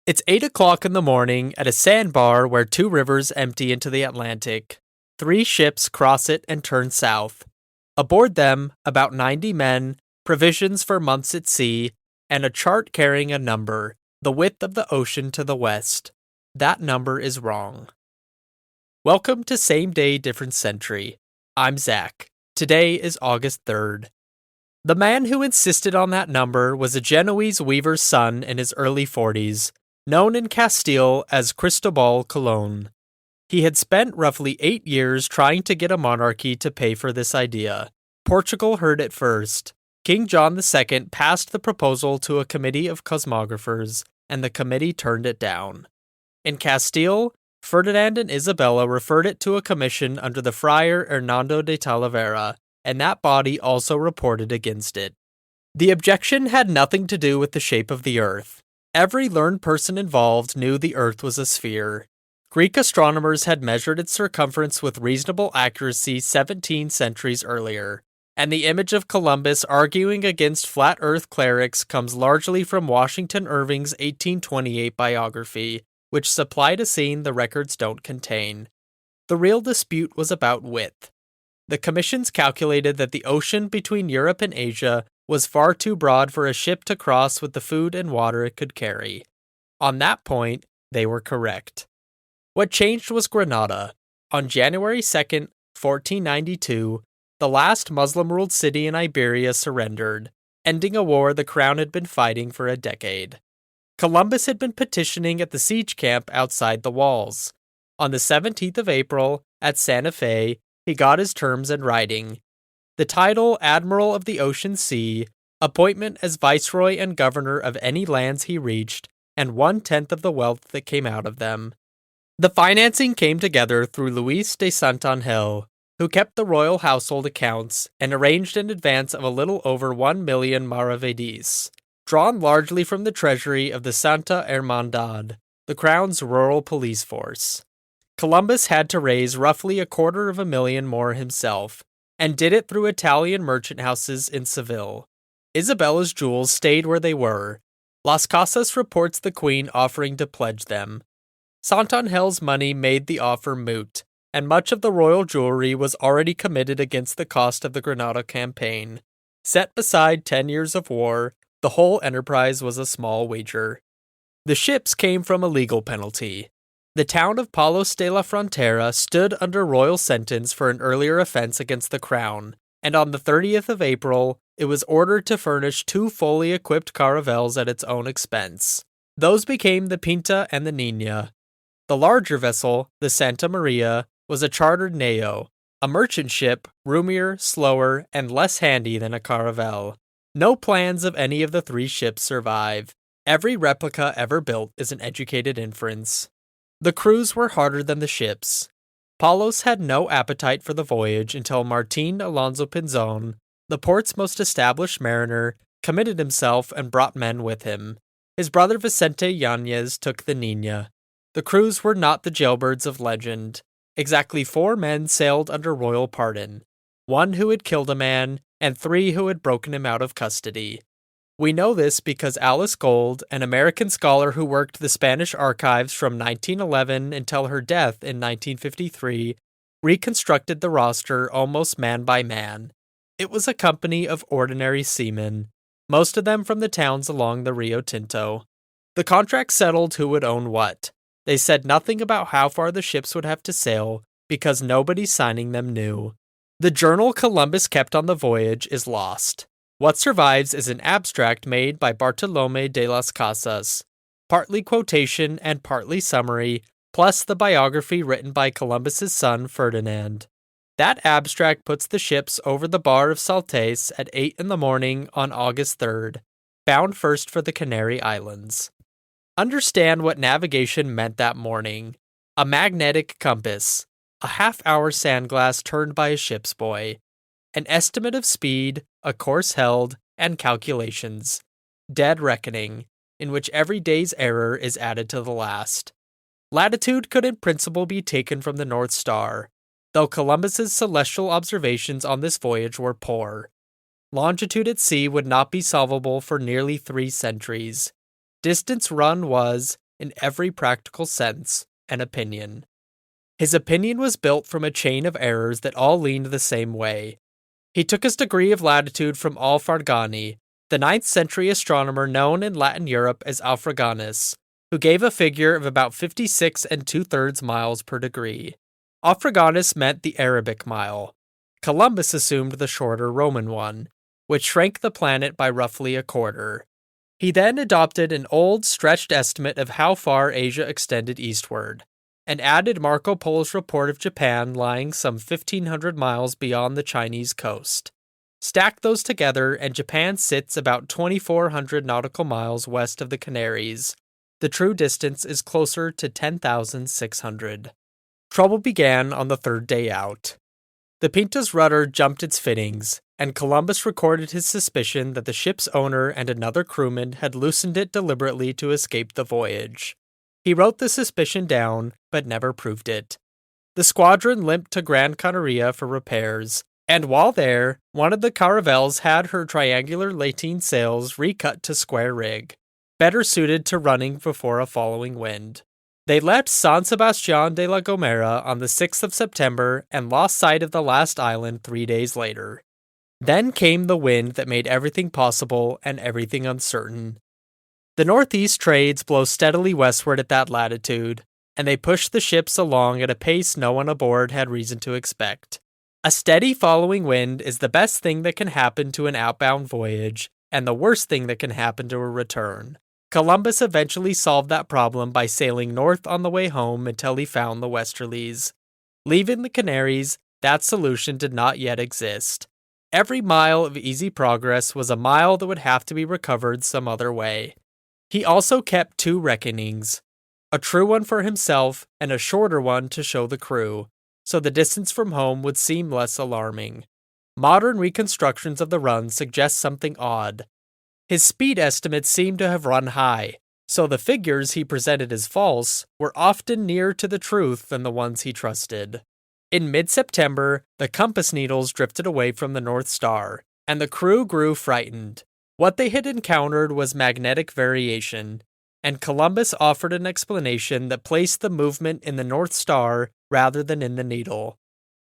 It's 8 o'clock in the morning at a sandbar where two rivers empty into the Atlantic. Three ships cross it and turn south. Aboard them, about 90 men, provisions for months at sea, and a chart carrying a number, the width of the ocean to the west. That number is wrong. Welcome to Same Day, Different Century. I'm Zach. Today is August 3rd. The man who insisted on that number was a Genoese weaver's son in his early 40s, known in Castile as Cristobal Colon. He had spent roughly 8 years trying to get a monarchy to pay for this idea. Portugal heard it first. King John II passed the proposal to a committee of cosmographers, and the committee turned it down. In Castile, Ferdinand and Isabella referred it to a commission under the friar Hernando de Talavera, and that body also reported against it. The objection had nothing to do with the shape of the Earth. Every learned person involved knew the Earth was a sphere. Greek astronomers had measured its circumference with reasonable accuracy 17 centuries earlier, and the image of Columbus arguing against flat Earth clerics comes largely from Washington Irving's 1828 biography, which supplied a scene the records don't contain. The real dispute was about width. The commissions calculated that the ocean between Europe and Asia was far too broad for a ship to cross with the food and water it could carry. On that point, they were correct. What changed was Granada. On January 2nd, 1492, the last Muslim-ruled city in Iberia surrendered, ending a war the crown had been fighting for a decade. Columbus had been petitioning at the siege camp outside the walls. On the 17th of April, at Santa Fe, he got his terms in writing. The title Admiral of the Ocean Sea, appointment as Viceroy and Governor of any lands he reached, and 1/10 of the wealth that came out of them. The financing came together through Luis de Santangel, who kept the royal household accounts and arranged an advance of a little over 1 million maravedis, drawn largely from the treasury of the Santa Hermandad, the crown's rural police force. Columbus had to raise roughly 250,000 more himself, and did it through Italian merchant houses in Seville. Isabella's jewels stayed where they were. Las Casas reports the queen offering to pledge them. Santangel's money made the offer moot, and much of the royal jewelry was already committed against the cost of the Granada campaign. Set beside 10 years of war, the whole enterprise was a small wager. The ships came from a legal penalty. The town of Palos de la Frontera stood under royal sentence for an earlier offense against the crown, and on the 30th of April, it was ordered to furnish 2 fully equipped caravels at its own expense. Those became the Pinta and the Nina. The larger vessel, the Santa Maria, was a chartered nao, a merchant ship, roomier, slower, and less handy than a caravel. No plans of any of the 3 ships survive. Every replica ever built is an educated inference. The crews were harder than the ships. Palos had no appetite for the voyage until Martin Alonso Pinzon, the port's most established mariner, committed himself and brought men with him. His brother Vicente Yanez took the Nina. The crews were not the jailbirds of legend. Exactly 4 men sailed under royal pardon, 1 who had killed a man, and 3 who had broken him out of custody. We know this because Alice Gold, an American scholar who worked the Spanish archives from 1911 until her death in 1953, reconstructed the roster almost man by man. It was a company of ordinary seamen, most of them from the towns along the Rio Tinto. The contract settled who would own what. They said nothing about how far the ships would have to sail, because nobody signing them knew. The journal Columbus kept on the voyage is lost. What survives is an abstract made by Bartolomé de las Casas, partly quotation and partly summary, plus the biography written by Columbus's son Ferdinand. That abstract puts the ships over the bar of Saltes at 8 in the morning on August 3rd, bound first for the Canary Islands. Understand what navigation meant that morning. A magnetic compass, a half-hour sandglass turned by a ship's boy, an estimate of speed, a course held, and calculations. Dead reckoning, in which every day's error is added to the last. Latitude could in principle be taken from the North Star, though Columbus's celestial observations on this voyage were poor. Longitude at sea would not be solvable for nearly 3 centuries. Distance run was, in every practical sense, an opinion. His opinion was built from a chain of errors that all leaned the same way. He took his degree of latitude from Alfragani, the 9th century astronomer known in Latin Europe as Alfraganus, who gave a figure of about 56 2/3 miles per degree. Alfraganus meant the Arabic mile. Columbus assumed the shorter Roman one, which shrank the planet by roughly a quarter. He then adopted an old, stretched estimate of how far Asia extended eastward, and added Marco Polo's report of Japan lying some 1,500 miles beyond the Chinese coast. Stack those together, and Japan sits about 2,400 nautical miles west of the Canaries. The true distance is closer to 10,600. Trouble began on the third day out. The Pinta's rudder jumped its fittings, and Columbus recorded his suspicion that the ship's owner and another crewman had loosened it deliberately to escape the voyage. He wrote the suspicion down, but never proved it. The squadron limped to Gran Canaria for repairs, and while there, one of the caravels had her triangular lateen sails recut to square rig, better suited to running before a following wind. They left San Sebastián de la Gomera on the 6th of September and lost sight of the last island 3 days later. Then came the wind that made everything possible and everything uncertain. The northeast trades blow steadily westward at that latitude, and they push the ships along at a pace no one aboard had reason to expect. A steady following wind is the best thing that can happen to an outbound voyage, and the worst thing that can happen to a return. Columbus eventually solved that problem by sailing north on the way home until he found the westerlies. Leaving the Canaries, that solution did not yet exist. Every mile of easy progress was a mile that would have to be recovered some other way. He also kept 2 reckonings, a true one for himself and a shorter one to show the crew, so the distance from home would seem less alarming. Modern reconstructions of the run suggest something odd. His speed estimates seem to have run high, so the figures he presented as false were often nearer to the truth than the ones he trusted. In mid-September, the compass needles drifted away from the North Star, and the crew grew frightened. What they had encountered was magnetic variation, and Columbus offered an explanation that placed the movement in the North Star rather than in the needle.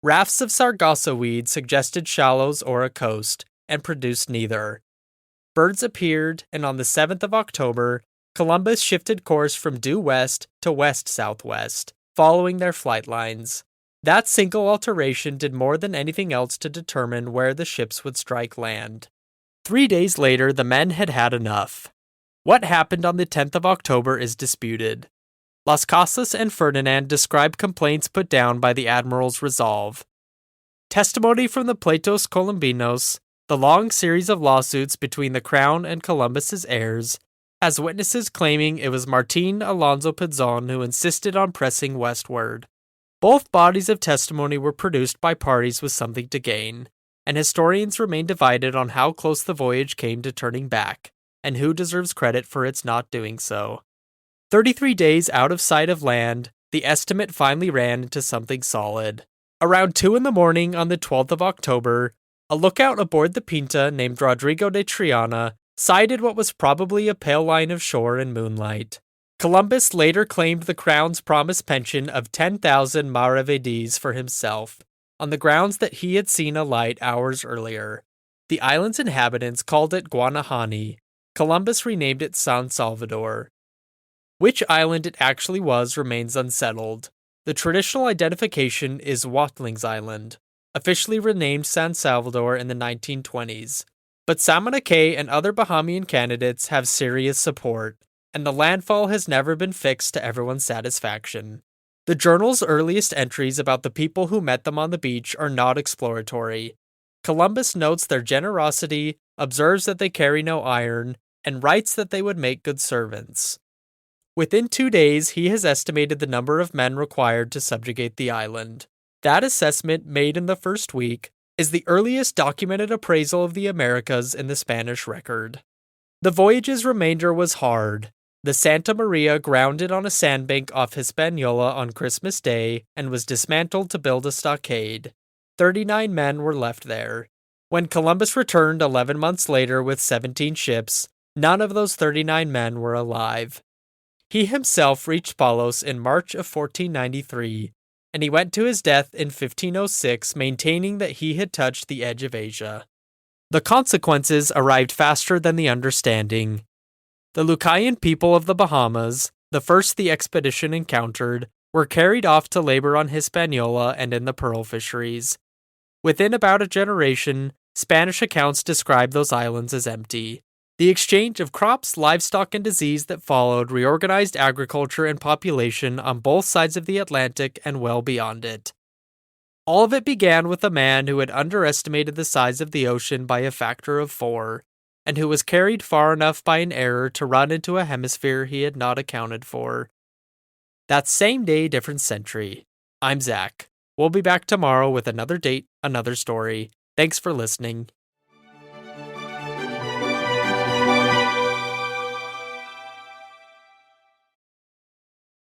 Rafts of sargasso weed suggested shallows or a coast, and produced neither. Birds appeared, and on the 7th of October, Columbus shifted course from due west to west-southwest, following their flight lines. That single alteration did more than anything else to determine where the ships would strike land. 3 days later, the men had had enough. What happened on the 10th of October is disputed. Las Casas and Ferdinand describe complaints put down by the admiral's resolve. Testimony from the Pleitos Colombinos, the long series of lawsuits between the Crown and Columbus's heirs, has witnesses claiming it was Martín Alonso Pinzón who insisted on pressing westward. Both bodies of testimony were produced by parties with something to gain, and historians remain divided on how close the voyage came to turning back, and who deserves credit for its not doing so. 33 days out of sight of land, the estimate finally ran into something solid. Around 2 in the morning on the 12th of October, a lookout aboard the Pinta named Rodrigo de Triana sighted what was probably a pale line of shore in moonlight. Columbus later claimed the Crown's promised pension of 10,000 maravedis for himself, on the grounds that he had seen a light hours earlier. The island's inhabitants called it Guanahani. Columbus renamed it San Salvador. Which island it actually was remains unsettled. The traditional identification is Watlings Island, officially renamed San Salvador in the 1920s. But Samana Cay and other Bahamian candidates have serious support, and the landfall has never been fixed to everyone's satisfaction. The journal's earliest entries about the people who met them on the beach are not exploratory. Columbus notes their generosity, observes that they carry no iron, and writes that they would make good servants. Within 2 days, he has estimated the number of men required to subjugate the island. That assessment, made in the first week, is the earliest documented appraisal of the Americas in the Spanish record. The voyage's remainder was hard. The Santa Maria grounded on a sandbank off Hispaniola on Christmas Day and was dismantled to build a stockade. 39 men were left there. When Columbus returned 11 months later with 17 ships, none of those 39 men were alive. He himself reached Palos in March of 1493, and he went to his death in 1506 maintaining that he had touched the edge of Asia. The consequences arrived faster than the understanding. The Lucayan people of the Bahamas, the first the expedition encountered, were carried off to labor on Hispaniola and in the pearl fisheries. Within about a generation, Spanish accounts describe those islands as empty. The exchange of crops, livestock, and disease that followed reorganized agriculture and population on both sides of the Atlantic and well beyond it. All of it began with a man who had underestimated the size of the ocean by a factor of 4, and who was carried far enough by an error to run into a hemisphere he had not accounted for. That's same day, different century. I'm Zach. We'll be back tomorrow with another date, another story. Thanks for listening.